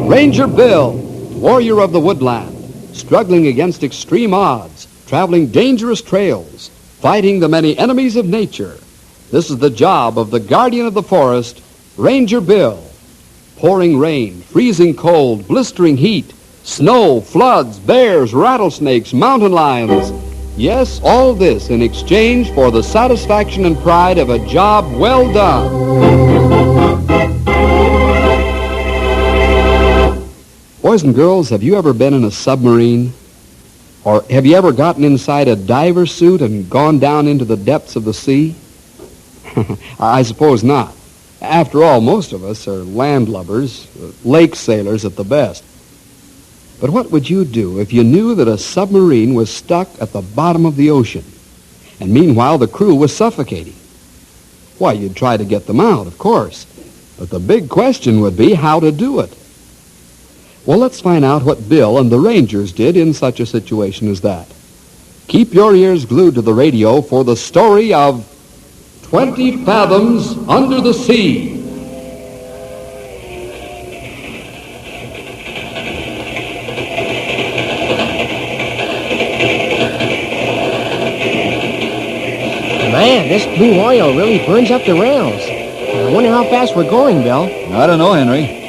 Ranger Bill, warrior of the woodland, struggling against extreme odds, traveling dangerous trails, fighting the many enemies of nature. This is the job of the guardian of the forest, Ranger Bill. Pouring rain, freezing cold, blistering heat, snow, floods, bears, rattlesnakes, mountain lions. Yes, all this in exchange for the satisfaction and pride of a job well done. Boys and girls, have you ever been in a submarine? Or have you ever gotten inside a diver suit and gone down into the depths of the sea? I suppose not. After all, most of us are landlubbers, lake sailors at the best. But what would you do if you knew that a submarine was stuck at the bottom of the ocean, and meanwhile the crew was suffocating? Why, you'd try to get them out, of course. But the big question would be how to do it. Well, let's find out what Bill and the Rangers did in such a situation as that. Keep your ears glued to the radio for the story of 20 Fathoms Under the Sea. Man, this blue oil really burns up the rails. I wonder how fast we're going, Bill. I don't know, Henry.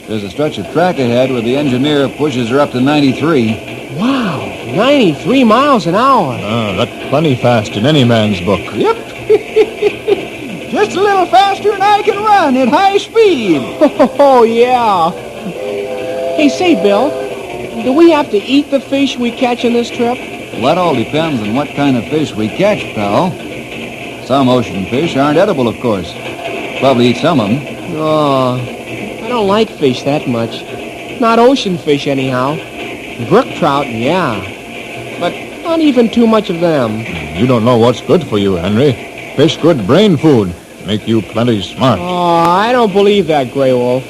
There's a stretch of track ahead where the engineer pushes her up to 93. Wow, 93 miles an hour. That's plenty fast in any man's book. Yep. Just a little faster than I can run at high speed. Oh, yeah. Hey, say, Bill, do we have to eat the fish we catch on this trip? Well, that all depends on what kind of fish we catch, pal. Some ocean fish aren't edible, of course. Probably eat some of them. Oh, I don't like fish that much. Not ocean fish, anyhow. Brook trout, yeah. But not even too much of them. You don't know what's good for you, Henry. Fish good brain food. Make you plenty smart. Oh, I don't believe that, Grey Wolf.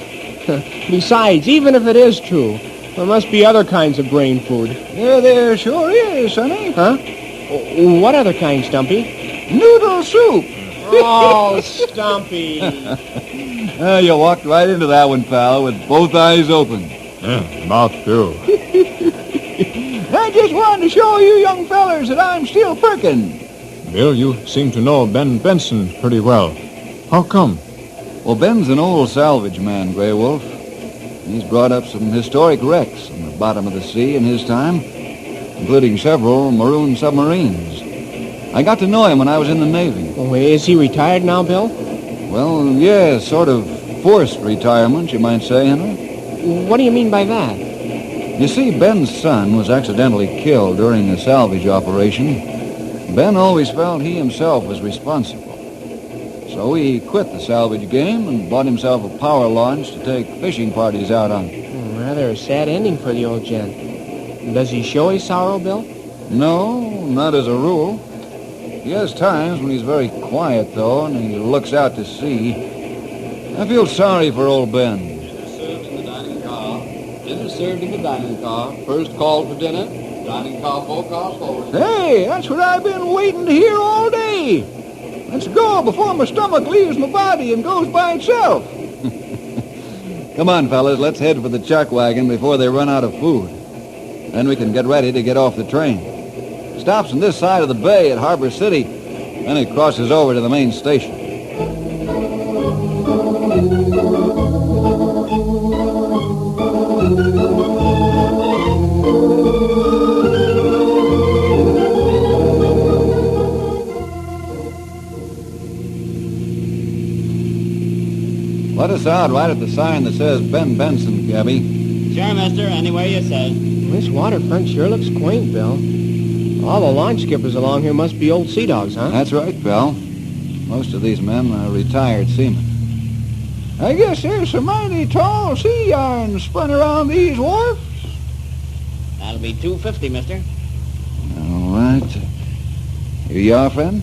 Besides, even if it is true, there must be other kinds of brain food. Yeah, there sure is, Sonny. Huh? What other kind, Stumpy? Noodle soup. Oh, Stumpy. You walked right into that one, pal, with both eyes open. Mouth too. I just wanted to show you young fellers that I'm still perkin'. Bill, you seem to know Ben Benson pretty well. How come? Well, Ben's an old salvage man, Grey Wolf. He's brought up some historic wrecks on the bottom of the sea in his time, including several maroon submarines. I got to know him when I was in the Navy. Oh, is he retired now, Bill? Well, yeah, sort of forced retirement, you might say, Henry. What do you mean by that? You see, Ben's son was accidentally killed during a salvage operation. Ben always felt he himself was responsible. So he quit the salvage game and bought himself a power launch to take fishing parties out on. Rather a sad ending for the old gent. Does he show his sorrow, Bill? No, not as a rule. He has times when he's very quiet, though, and he looks out to sea. I feel sorry for old Ben. Dinner served in the dining car. Dinner served in the dining car. First call for dinner. Dining car 4 cars forward. Hey, that's what I've been waiting to hear all day. Let's go before my stomach leaves my body and goes by itself. Come on, fellas, let's head for the chuck wagon before they run out of food. Then we can get ready to get off the train. It stops on this side of the bay at Harbor City, then it crosses over to the main station. Let us out right at the sign that says Ben Benson, Gabby. Sure, mister. Anywhere you say. This waterfront sure looks quaint, Bill. All the launch skippers along here must be old sea dogs, huh? That's right, pal. Most of these men are retired seamen. I guess there's some mighty tall sea yarns spun around these wharfs. That'll be $2.50, mister. All right. Here you are, friend?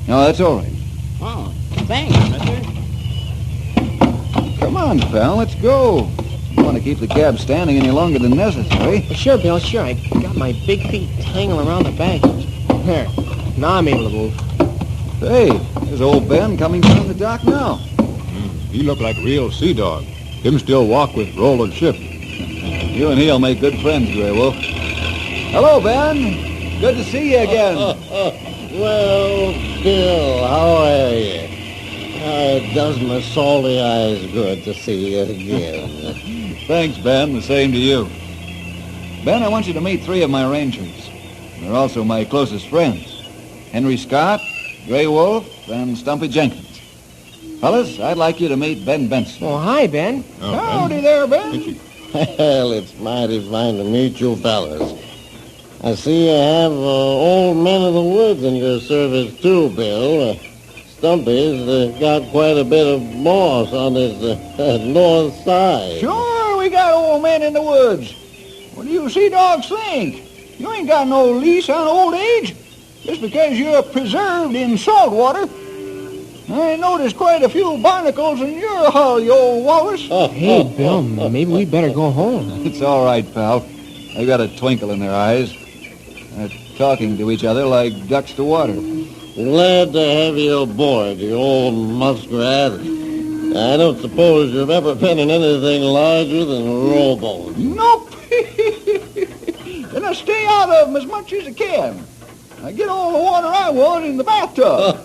No, that's all right. Oh, thanks, mister. Come on, pal, let's go. Don't want to keep the cab standing any longer than necessary. Sure, Bill, sure. I got my big feet tangled around the baggage. There. Now I'm able to move. Hey, there's old Ben coming down the dock now. He looked like a real sea dog. Him still walk with roll of ship. You and he'll make good friends, Grey Wolf. Hello, Ben. Good to see you again. Well, Bill, how are you? It does my salty eyes good to see you again. Thanks, Ben. The same to you. Ben, I want you to meet 3 of my rangers. They're also my closest friends. Henry Scott, Grey Wolf, and Stumpy Jenkins. Fellas, I'd like you to meet Ben Benson. Oh, hi, Ben. Howdy there, Ben. Well, it's mighty fine to meet you fellas. I see you have old men of the woods in your service, too, Bill. Stumpy's got quite a bit of moss on his north side. Sure, we got old men in the woods. What do you sea dogs think? You ain't got no lease on old age. Just because you're preserved in salt water. I noticed quite a few barnacles in your hull, you old walrus. Hey, Bill, maybe we better go home. It's all right, pal. They got a twinkle in their eyes. They're talking to each other like ducks to water. Glad to have you aboard, you old muskrat. I don't suppose you've ever been in anything larger than a rowboat. Nope. Then I stay out of them as much as I can. I get all the water I want in the bathtub.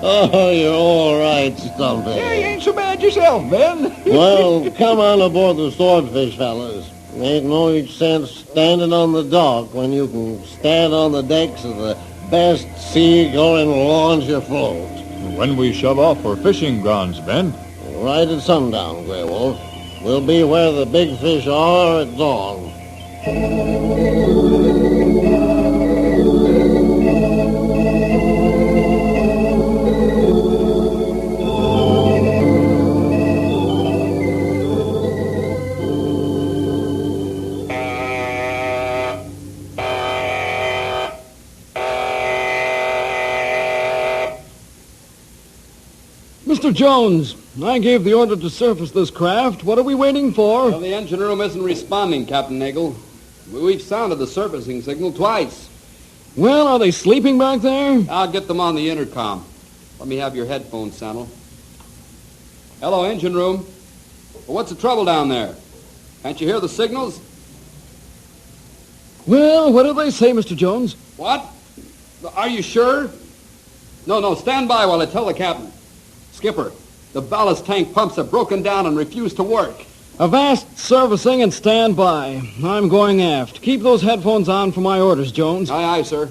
Oh, you're all right, Stumpy. Yeah, you ain't so bad yourself, Ben. Well, come on aboard the swordfish, fellas. Ain't no sense standing on the dock when you can stand on the decks of the best sea-going launch afloat. When we shove off for fishing grounds, Ben? Right at sundown, Grey Wolf. We'll be where the big fish are at dawn. Mr. Jones, I gave the order to surface this craft. What are we waiting for? Well, the engine room isn't responding, Captain Nagel. We've sounded the surfacing signal twice. Well, are they sleeping back there? I'll get them on the intercom. Let me have your headphones, Sandal. Hello, engine room. Well, what's the trouble down there? Can't you hear the signals? Well, what do they say, Mr. Jones? What? Are you sure? No, stand by while I tell the captain. Skipper, the ballast tank pumps have broken down and refuse to work. Avast servicing and stand by. I'm going aft. Keep those headphones on for my orders, Jones. Aye, aye, sir.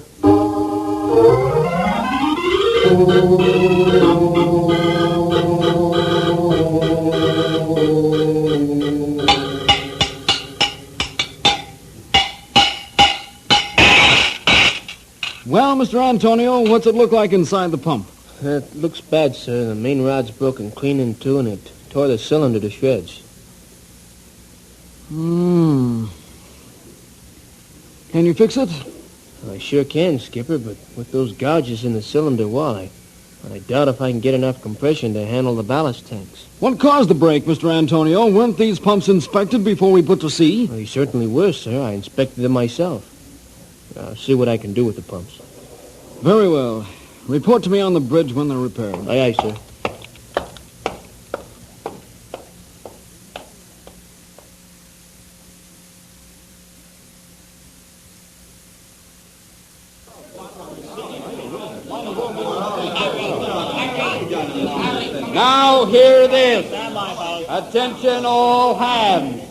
Well, Mr. Antonio, what's it look like inside the pump? It looks bad, sir. The main rod's broken clean in two, and it tore the cylinder to shreds. Can you fix it? I sure can, Skipper, but with those gouges in the cylinder wall, I doubt if I can get enough compression to handle the ballast tanks. What caused the break, Mr. Antonio? Weren't these pumps inspected before we put to sea? They certainly were, sir. I inspected them myself. I'll see what I can do with the pumps. Very well. Report to me on the bridge when they're repaired. Aye, aye, sir. Now hear this. Attention all hands.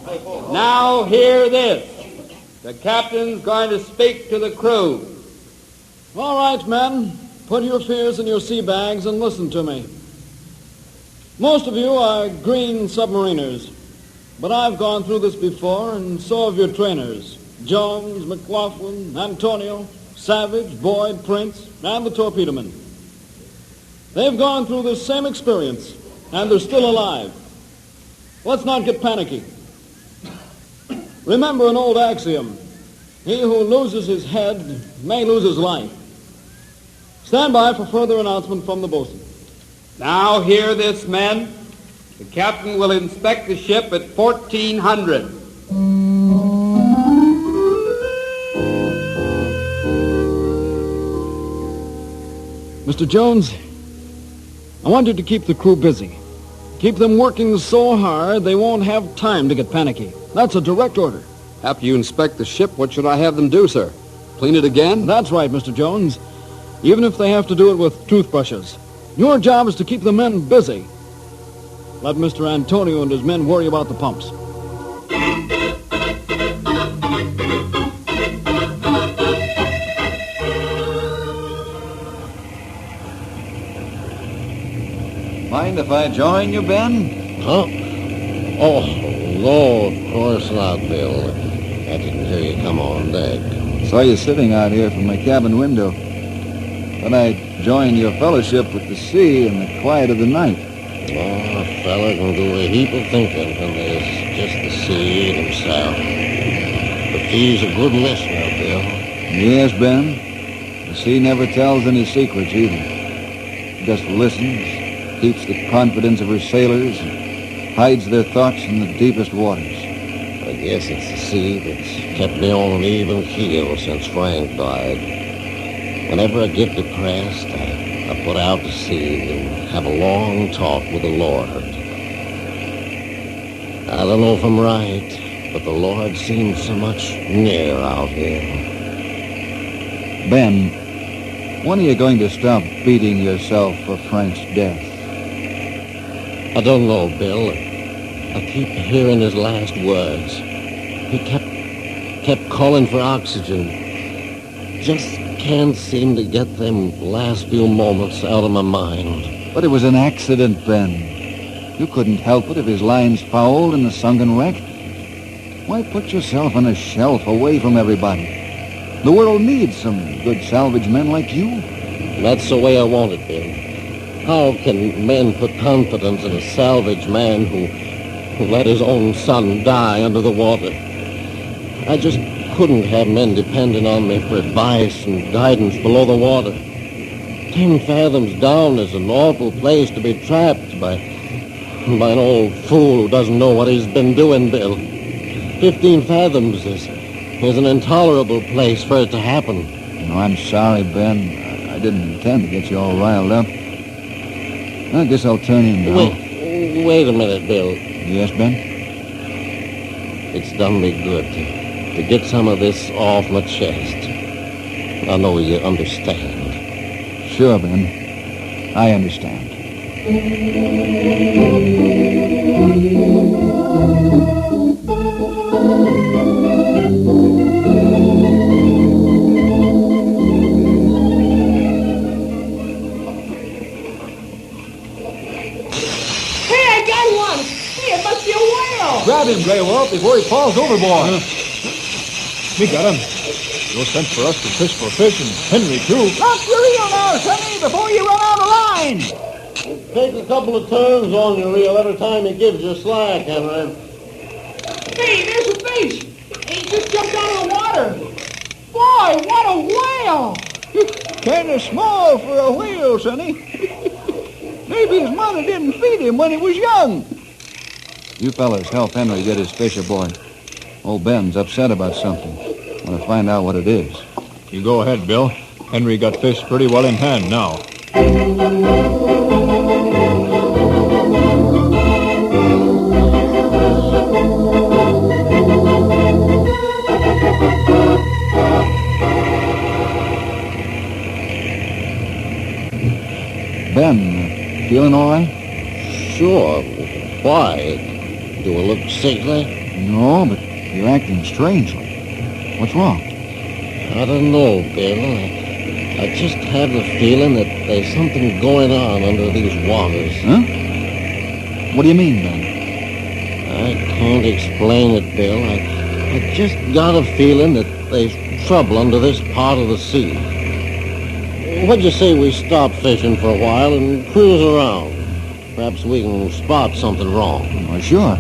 Now hear this. The captain's going to speak to the crew. All right, men. Put your fears in your sea bags and listen to me. Most of you are green submariners, but I've gone through this before, and so have your trainers. Jones, McLaughlin, Antonio, Savage, Boyd, Prince, and the torpedomen. They've gone through this same experience, and they're still alive. Let's not get panicky. Remember an old axiom. He who loses his head may lose his life. Stand by for further announcement from the boatswain. Now hear this, men. The captain will inspect the ship at 1400. Mr. Jones, I want you to keep the crew busy. Keep them working so hard they won't have time to get panicky. That's a direct order. After you inspect the ship, what should I have them do, sir? Clean it again? That's right, Mr. Jones. Even if they have to do it with toothbrushes. Your job is to keep the men busy. Let Mr. Antonio and his men worry about the pumps. Mind if I join you, Ben? Huh? Oh, no, of course not, Bill. I didn't hear you come on deck. Saw you sitting out here from my cabin window. Then I joined your fellowship with the sea and the quiet of the night. Oh, a fella can do a heap of thinking when there's just the sea himself. But he's a good listener, Bill. Yes, Ben. The sea never tells any secrets either. It just listens, keeps the confidence of her sailors, and hides their thoughts in the deepest waters. I guess it's the sea that's kept me on an even keel since Frank died. Whenever I get depressed, I put out to sea and have a long talk with the Lord. I don't know if I'm right, but the Lord seems so much near out here. Ben, when are you going to stop beating yourself for Frank's death? I don't know, Bill. I keep hearing his last words. He kept calling for oxygen. Just can't seem to get them last few moments out of my mind. But it was an accident, Ben. You couldn't help it if his line's fouled in the sunken wreck. Why put yourself on a shelf away from everybody? The world needs some good salvage men like you. That's the way I want it, Bill. How can men put confidence in a salvage man who let his own son die under the water? I just couldn't have men depending on me for advice and guidance below the water. 10 fathoms down is an awful place to be trapped by an old fool who doesn't know what he's been doing, Bill. 15 fathoms is an intolerable place for it to happen. No, I'm sorry, Ben. I didn't intend to get you all riled up. I guess I'll turn in now. Wait a minute, Bill. Yes, Ben? It's done me good to get some of this off my chest. I know you understand. Sure, Ben. I understand. Grab him, Grey Wolf, before he falls overboard. We got him. No sense for us to fish for fish, and Henry, too. Drop your reel now, Sonny, before you run out of line. Take a couple of turns on your reel every time he gives you slack, Henry. Hey, there's a fish. He just jumped out of the water. Boy, what a whale. Kind of small for a whale, Sonny. Maybe his mother didn't feed him when he was young. You fellas help Henry get his fish aboard. Old Ben's upset about something. Want to find out what it is. You go ahead, Bill. Henry got fish pretty well in hand now. Ben, feeling all right? Sure. Why? Do I look sickly? No, but you're acting strangely. What's wrong? I don't know, Bill. I just have the feeling that there's something going on under these waters. Huh? What do you mean, Ben? I can't explain it, Bill. I just got a feeling that there's trouble under this part of the sea. What'd you say we stop fishing for a while and cruise around? Perhaps we can spot something wrong. Well, sure.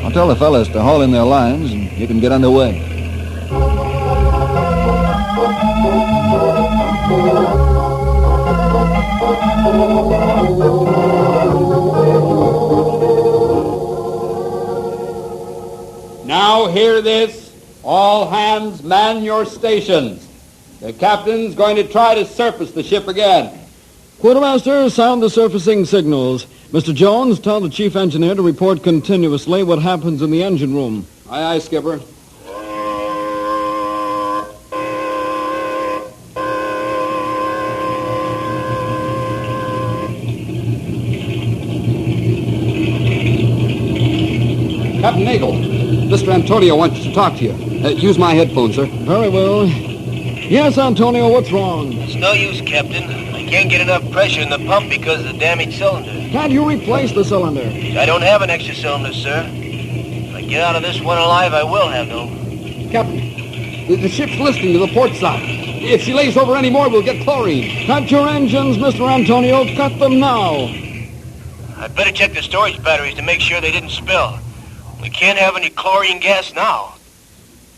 I'll tell the fellas to haul in their lines and you can get underway. Now hear this. All hands man your stations. The captain's going to try to surface the ship again. Quartermaster, sound the surfacing signals. Mr. Jones, tell the chief engineer to report continuously what happens in the engine room. Aye, aye, Skipper. Captain Nagel, Mr. Antonio wants to talk to you. Use my headphones, sir. Very well. Yes, Antonio, what's wrong? It's no use, Captain. I can't get enough pressure in the pump because of the damaged cylinder. Can't you replace the cylinder? I don't have an extra cylinder, sir. If I get out of this one alive, I will have, though. Captain, the ship's listening to the port side. If she lays over any more, we'll get chlorine. Cut your engines, Mr. Antonio. Cut them now. I'd better check the storage batteries to make sure they didn't spill. We can't have any chlorine gas now.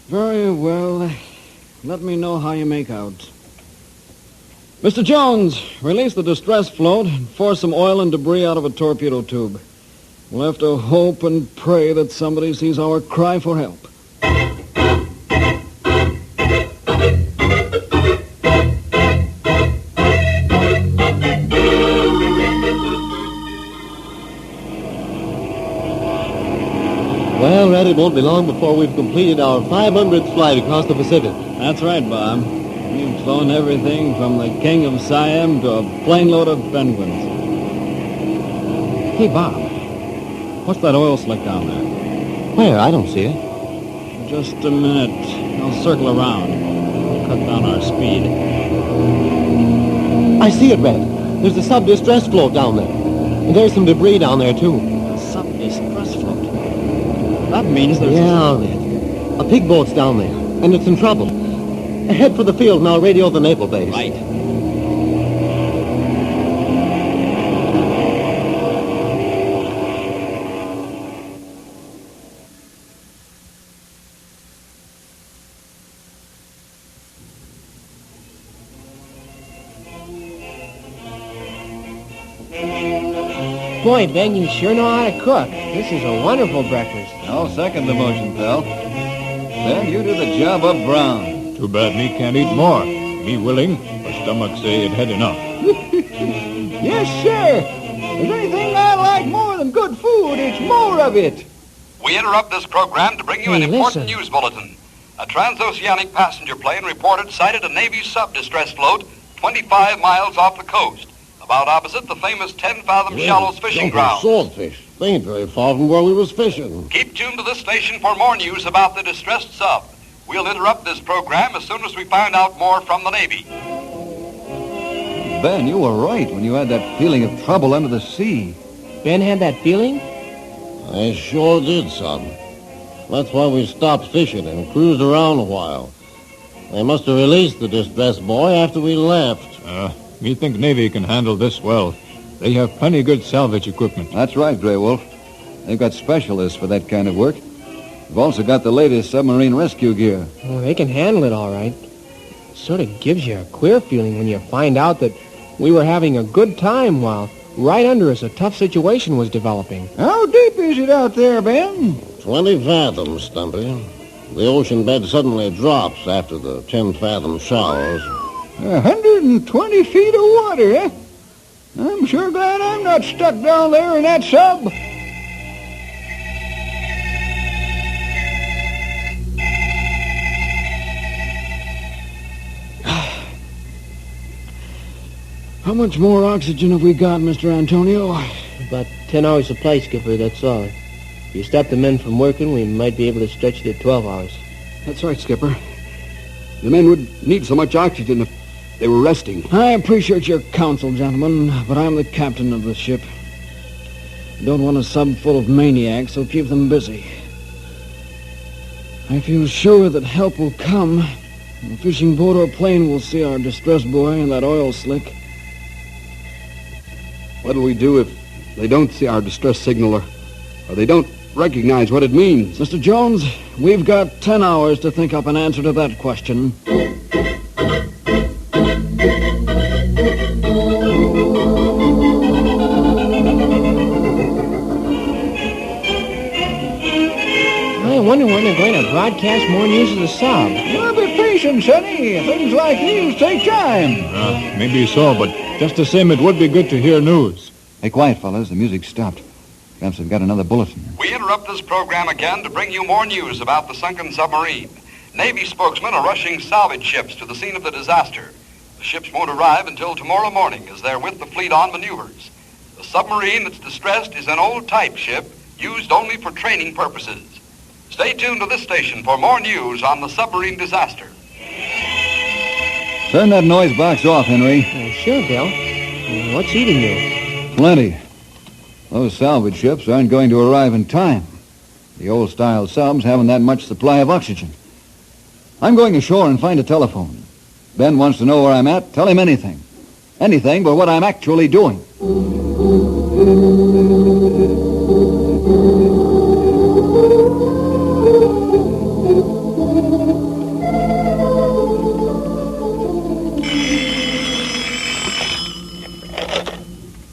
Very well. Let me know how you make out. Mr. Jones, release the distress float and force some oil and debris out of a torpedo tube. We'll have to hope and pray that somebody sees our cry for help. Well, Red, it won't be long before we've completed our 500th flight across the Pacific. That's right, Bob. We've flown everything from the King of Siam to a plane load of penguins. Hey, Bob, what's that oil slick down there? Where? I don't see it. Just a minute. I'll circle around. We'll cut down our speed. I see it, Red. There's a sub-distress float down there. And there's some debris down there, too. A sub-distress float? That means there's... Yeah, Red. A pig boat's down there, and it's in trouble. Head for the field, and I'll radio the naval base. Right. Boy, Ben, you sure know how to cook. This is a wonderful breakfast. I'll second the motion, pal. Ben, you do the job up brown. Too bad me can't eat more. Me willing, but stomach say it had enough. Yes, sir. If there's anything I like more than good food, it's more of it. We interrupt this program to bring you an Hey, important listen. news bulletin. A transoceanic passenger plane reported sighted a Navy sub-distress float 25 miles off the coast, about opposite the famous 10-fathom shallows fishing ground. Swordfish. They ain't very far from where we was fishing. Keep tuned to this station for more news about the distressed sub. We'll interrupt this program as soon as we find out more from the Navy. Ben, you were right when you had that feeling of trouble under the sea. Ben had that feeling? I sure did, son. That's why we stopped fishing and cruised around a while. They must have released the distressed boy after we left. Me think Navy can handle this well. They have plenty good salvage equipment. That's right, Grey Wolf. They've got specialists for that kind of work. They've also got the latest submarine rescue gear. Well, they can handle it all right. It sort of gives you a queer feeling when you find out that we were having a good time while right under us a tough situation was developing. How deep is it out there, Ben? 20 fathoms, Stumpy. The ocean bed suddenly drops after the 10-fathom showers. 120 feet of water, eh? I'm sure glad I'm not stuck down there in that sub. How much more oxygen have we got, Mr. Antonio? About 10 hours supply, Skipper, that's all. If you stop the men from working, we might be able to stretch it to 12 hours. That's right, Skipper. The men would need so much oxygen if they were resting. I appreciate your counsel, gentlemen, but I'm the captain of the ship. I don't want a sub full of maniacs, so keep them busy. I feel sure that help will come. A fishing boat or plane will see our distressed boy and that oil slick. What'll we do if they don't see our distress signal or they don't recognize what it means? Mr. Jones, we've got 10 hours to think up an answer to that question. I wonder when they're going to broadcast more news of the sub. Well, be patient, Sonny. Things like these take time. Maybe so, but just the same, it would be good to hear news. Hey, quiet, fellas. The music stopped. Perhaps I've got another bulletin. We interrupt this program again to bring you more news about the sunken submarine. Navy spokesmen are rushing salvage ships to the scene of the disaster. The ships won't arrive until tomorrow morning as they're with the fleet on maneuvers. The submarine that's distressed is an old-type ship used only for training purposes. Stay tuned to this station for more news on the submarine disaster. Turn that noise box off, Henry. Sure, Bill. What's eating you? Plenty. Those salvage ships aren't going to arrive in time. The old-style subs haven't that much supply of oxygen. I'm going ashore and find a telephone. Ben wants to know where I'm at. Tell him anything. Anything but what I'm actually doing.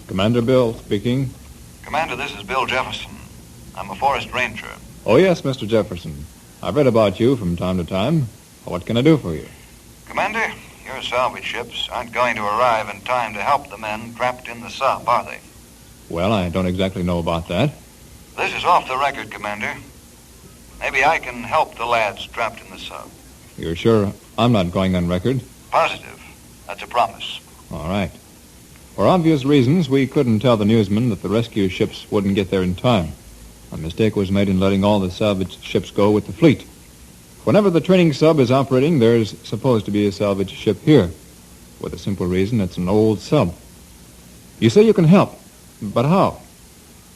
Commander Bill speaking. Commander, this is Bill Jefferson. I'm a forest ranger. Oh, yes, Mr. Jefferson. I've read about you from time to time. What can I do for you? Commander, your salvage ships aren't going to arrive in time to help the men trapped in the sub, are they? Well, I don't exactly know about that. This is off the record, Commander. Maybe I can help the lads trapped in the sub. You're sure I'm not going on record? Positive. That's a promise. All right. For obvious reasons, we couldn't tell the newsmen that the rescue ships wouldn't get there in time. A mistake was made in letting all the salvage ships go with the fleet. Whenever the training sub is operating, there's supposed to be a salvage ship here. For the simple reason it's an old sub. You say you can help, but how?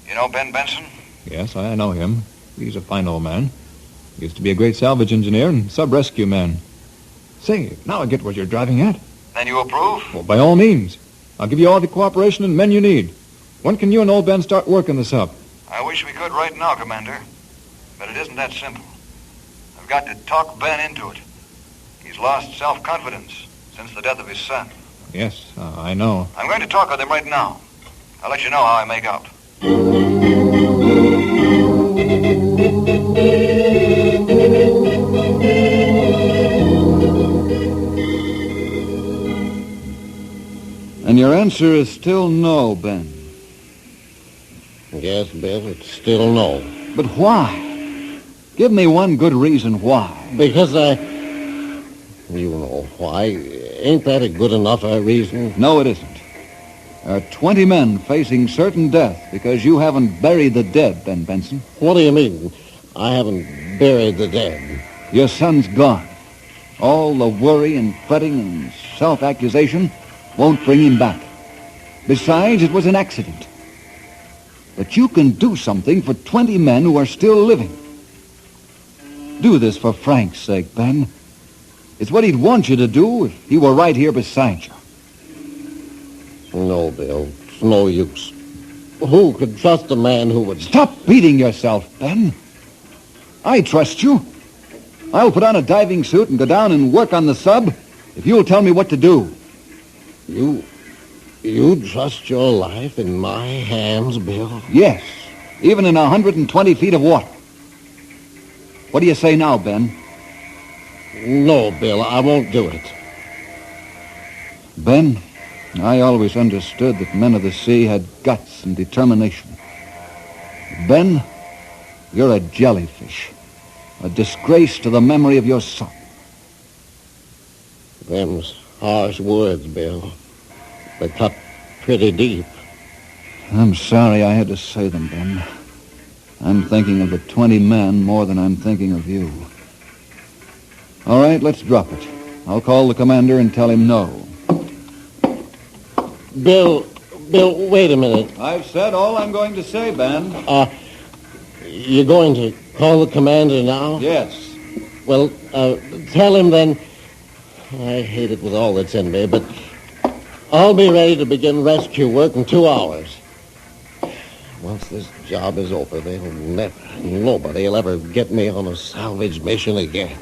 You know Ben Benson? Yes, I know him. He's a fine old man. He used to be a great salvage engineer and sub-rescue man. Say, now I get what you're driving at. Then you approve? Well, by all means. I'll give you all the cooperation and men you need. When can you and old Ben start work on the sub? I wish we could right now, Commander. But it isn't that simple. I've got to talk Ben into it. He's lost self-confidence since the death of his son. Yes, I know. I'm going to talk with him right now. I'll let you know how I make out. And your answer is still no, Ben. Yes, Bill, it's still no. But why? Give me one good reason why. Because you know why. Ain't that a good enough reason? No, it isn't. There are 20 men facing certain death because you haven't buried the dead, Ben Benson. What do you mean? I haven't buried the dead. Your son's gone. All the worry and fretting and self-accusation won't bring him back. Besides, it was an accident. But you can do something for 20 men who are still living. Do this for Frank's sake, Ben. It's what he'd want you to do if he were right here beside you. No, Bill. It's no use. Who could trust a man who would... Stop beating yourself, Ben. I trust you. I'll put on a diving suit and go down and work on the sub if you'll tell me what to do. You trust your life in my hands, Bill? Yes, even in 120 feet of water. What do you say now, Ben? No, Bill, I won't do it. Ben, I always understood that men of the sea had guts and determination. Ben, you're a jellyfish, a disgrace to the memory of your son. Them's harsh words, Bill. They cut pretty deep. I'm sorry I had to say them, Ben. I'm thinking of the 20 men more than I'm thinking of you. All right, let's drop it. I'll call the commander and tell him no. Bill, wait a minute. I've said all I'm going to say, Ben. You're going to call the commander now? Yes. Well, tell him then... I hate it with all that's in me, but I'll be ready to begin rescue work in 2 hours. Once this job is over, nobody will ever get me on a salvage mission again.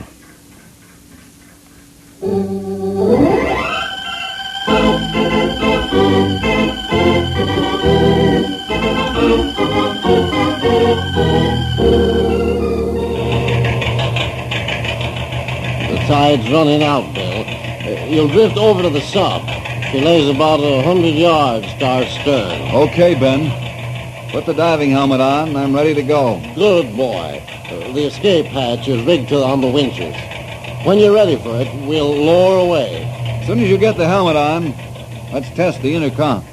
tide's running out, Bill. You'll drift over to the sub. She lays about 100 yards to our stern. Okay, Ben. Put the diving helmet on. I'm ready to go. Good boy. The escape hatch is rigged on the winches. When you're ready for it, we'll lower away. As soon as you get the helmet on, let's test the intercom.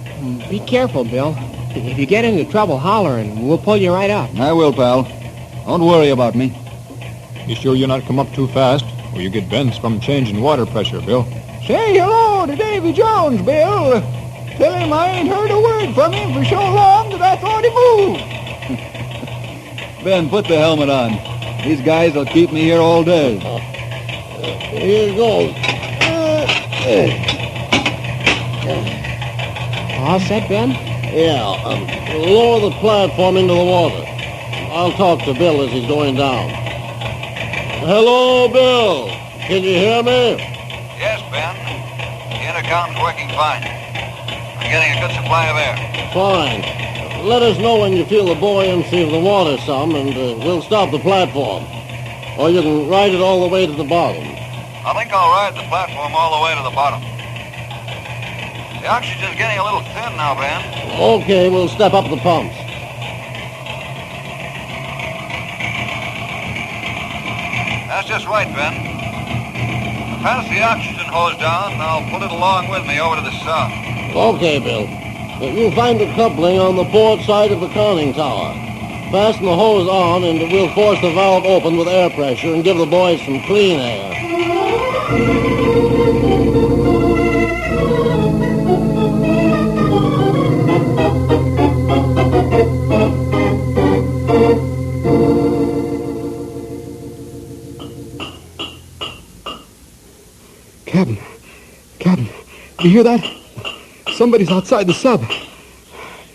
Be careful, Bill. If you get into trouble, holler, and we'll pull you right up. I will, pal. Don't worry about me. You sure you're not come up too fast, or you get bends from changing water pressure, Bill? Say hello to Davy Jones, Bill. Tell him I ain't heard a word from him for so long that I thought he moved. Ben, put the helmet on. These guys will keep me here all day. Here goes. All set, Ben? Yeah, lower the platform into the water. I'll talk to Bill as he's going down. Hello, Bill. Can you hear me? Yes, Ben. The intercom's working fine. I'm getting a good supply of air. Fine. Let us know when you feel the buoyancy of the water some, and we'll stop the platform. Or you can ride it all the way to the bottom. I think I'll ride the platform all the way to the bottom. The oxygen's getting a little thin now, Ben. Okay, we'll step up the pumps. That's just right, Ben. I'll pass the oxygen hose down, and I'll pull it along with me over to the south. Okay, Bill. You'll find the coupling on the port side of the conning tower. Fasten the hose on, and we'll force the valve open with air pressure and give the boys some clean air. Captain, you hear that? Somebody's outside the sub.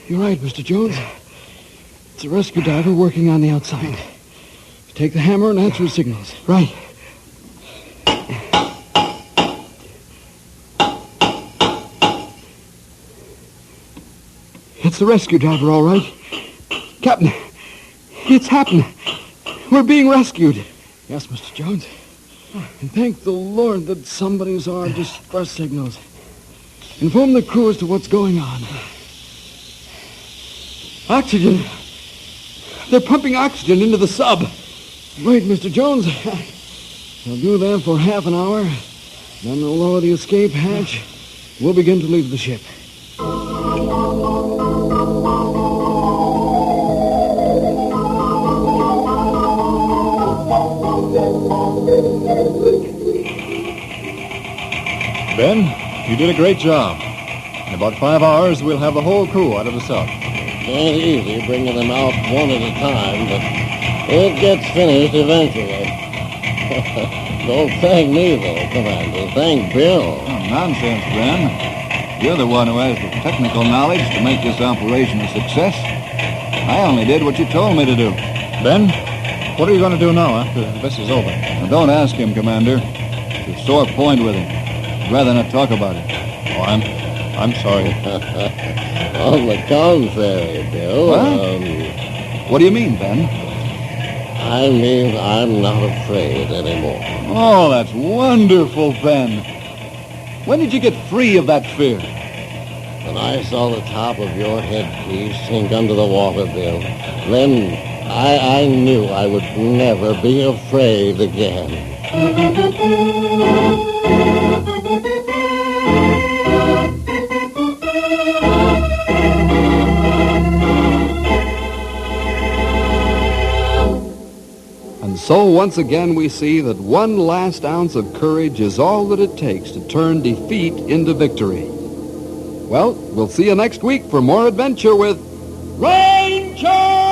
You're right, Mr. Jones. It's a rescue diver working on the outside. Take the hammer and answer his signals. Right. It's the rescue diver, all right. Captain, it's happened. We're being rescued. Yes, Mr. Jones. And thank the Lord that somebody's our distress signals. Inform the crew as to what's going on. Oxygen. They're pumping oxygen into the sub. Wait, Mr. Jones. They'll do that for half an hour. Then they'll lower the escape hatch. We'll begin to leave the ship. Ben, you did a great job. In about 5 hours, we'll have the whole crew out of the sub. Ain't easy bringing them out one at a time, but it gets finished eventually. Don't thank me, though, Commander. Thank Bill. Oh, nonsense, Ben. You're the one who has the technical knowledge to make this operation a success. I only did what you told me to do. Ben, what are you going to do now after this is over? Now, don't ask him, Commander. It's a sore point with him. I'd rather not talk about it. Oh, I'm sorry. On the contrary, Bill. What do you mean, Ben? I mean I'm not afraid anymore. Oh, that's wonderful, Ben. When did you get free of that fear? When I saw the top of your headpiece sink under the water, Bill, then I knew I would never be afraid again. And so once again we see that one last ounce of courage is all that it takes to turn defeat into victory. Well, we'll see you next week for more adventure with Ranger!